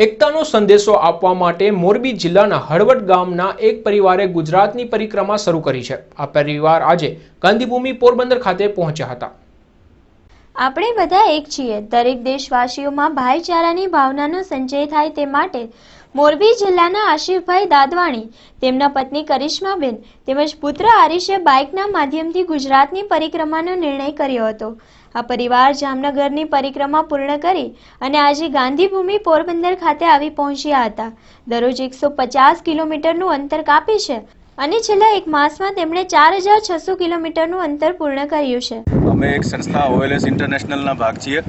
એકતાનો સંદેશો આપવા માટે મોરબી જિલ્લાના હળવદ ગામના એક પરિવારે ગુજરાતની પરિક્રમા શરૂ કરી છે। આ પરિવાર આજે ગાંધીભૂમિ પોરબંદર ખાતે પહોંચ્યા હતા। આપણે બધા એક છીએ। દરેક દેશવાસીઓમાં ભાઈચારાની ભાવનાનો સંચય થાય તે માટે મોરબી જિલ્લાના આશિફભાઈ દાદવાણી, તેમના પત્ની કરિશ્માબેન તેમજ પુત્ર આરિશે બાઇકના માધ્યમથી ગુજરાતની પરિક્રમાનો નિર્ણય કર્યો હતો। આ પરિવાર જામનગરની પરિક્રમા પૂર્ણ કરી અને આજે ગાંધીભૂમિ પોરબંદર ખાતે આવી પહોંચ્યા હતા। દરરોજ 150 કિલોમીટરનું અંતર કાપી છે અને છેલ્લા એક માસમાં તેમણે 4600 કિલોમીટરનું અંતર પૂર્ણ કર્યું છે। અમે એક સંસ્થા OLS ઇન્ટરનેશનલના ભાગ છીએ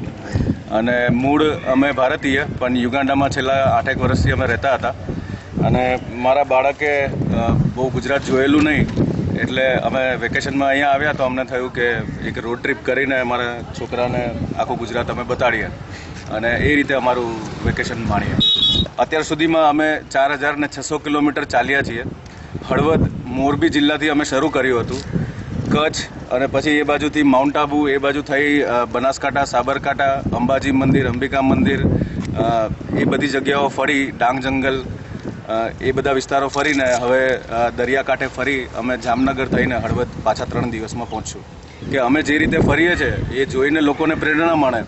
અને મૂળ અમે ભારતીય પણ યુગાન્ડામાં છેલ્લા 8 વર્ષથી અમે રહેતા હતા અને મારા બાળકે બહુ ગુજરાત જોયેલું નહીં એટલે અમે વેકેશનમાં અહીંયા આવ્યા તો અમને થયું કે એક રોડ ટ્રીપ કરીને અમારા છોકરાને આખું ગુજરાત અમે બતાડીએ અને એ રીતે અમારું વેકેશન માણીએ। અત્યાર સુધીમાં અમે 4600 કિલોમીટર ચાલ્યા છીએ। હળવદ મોરબી જિલ્લાથી અમે શરૂ કર્યું હતું, કચ્છ અને પછી એ બાજુથી માઉન્ટ આબુ, એ બાજુ થઈ બનાસકાંઠા, સાબરકાંઠા, અંબાજી મંદિર, અંબિકા મંદિર, એ બધી જગ્યાઓ ફરી, ડાંગ જંગલ, એ બધા વિસ્તારો ફરીને હવે દરિયાકાંઠે ફરી અમે જામનગર થઈને હળવદ પાછા 3 દિવસમાં પહોંચશું। કે અમે જે રીતે ફરીએ છીએ એ જોઈને લોકોને પ્રેરણા મળે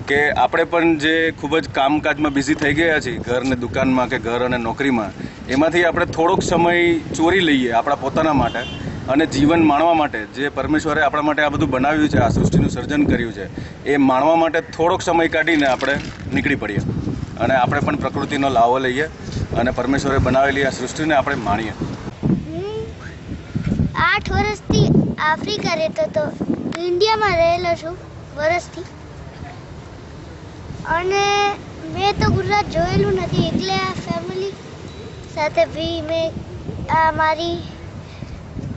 કે આપણે પણ જે ખૂબ જ કામકાજમાં બિઝી થઈ ગયા છીએ, ઘર ને દુકાનમાં કે ઘર અને નોકરીમાં, એમાંથી આપણે થોડોક સમય ચોરી લઈએ આપણા પોતાના માટે અને જીવન માણવા માટે, જે પરમેશ્વરે આપણા માટે આ બધું બનાવ્યું છે, આ સૃષ્ટિનું સર્જન કર્યું છે, એ માણવા માટે થોડોક સમય કાઢીને આપણે નીકળી પડીએ અને આપણે પણ પ્રકૃતિનો લાવો લઈએ અને પરમેશ્વરે બનાવેલી આ સૃષ્ટિને આપણે માણીએ। હું 8 વર્ષથી આફ્રિકા રહેતો હતો, ઇન્ડિયામાં રહેલો છું વર્ષથી, અને મેં તો ગુજરાત જોયેલું નથી એટલે આ ફેમિલી સાથે બી મેં આ મારી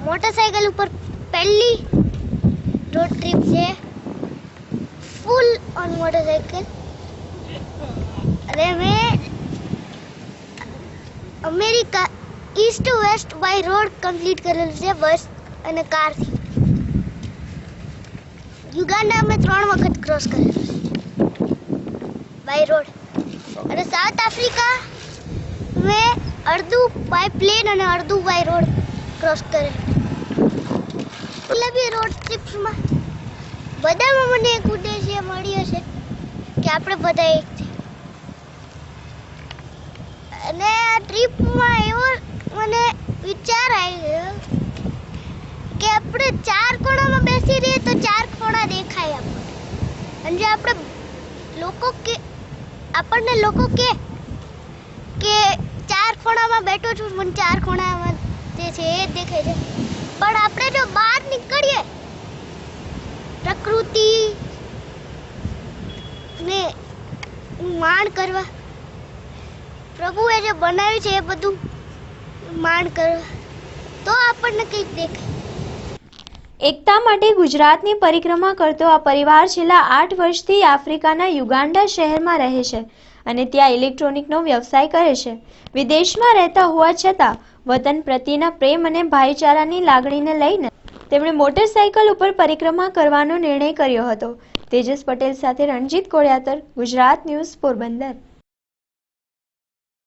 મોટરસાઇકલ ઉપર પહેલી રોડ ટ્રીપ છે, ફૂલ ઓન મોટરસાઇકલ, અને મેં America east to west by road complete કરેલું છે, બસ અને કારથી। યુગાન્ડા મેં 3 વખત ક્રોસ કરેલું છે બાય રોડ, અને સાઉથ આફ્રિકા મેં અડધું બાય પ્લેન અને અડધું બાય રોડ ક્રોસ કરેલું। એટલે બી રોડ ટ્રીપ્સમાં બધામાં મને એક ઉદ્દેશ્ય મળ્યો છે કે આપણે બધા એક છીએ, અને આ ટ્રીપમાં એવો મને વિચાર આવ્યો કે આપણે 4 ખૂણામાં બેસી રહીએ તો 4 ખૂણા દેખાય આપણને, અને જો આપણે આપણને કે 4 ખૂણામાં બેઠો છું, મને 4 ખૂણામાં જે છે એ દેખાય છે, પણ આપણે જો બહાર નીકળીએ પ્રકૃતિ ને માણ કરવા, પ્રભુએ જે બનાવ્યું છે એ બધું માણ કરવા, તો આપણને કંઈક દેખાય। એકતા માટે ગુજરાતની પરિક્રમા કરતો આ પરિવાર છેલ્લા 8 વર્ષથી આફ્રિકાના યુગાન્ડા શહેરમાં રહે છે અને ત્યાં ઇલેક્ટ્રોનિકનો વ્યવસાય કરે છે। વિદેશમાં રહેતા હોવા છતાં વતન પ્રત્યેના પ્રેમ અને ભાઈચારાની લાગણીને લઈને તેમણે મોટરસાઇકલ ઉપર પરિક્રમા કરવાનો નિર્ણય કર્યો હતો। તેજસ પટેલ સાથે રણજીત કોળિયાતર, ગુજરાત ન્યૂઝ, પોરબંદર।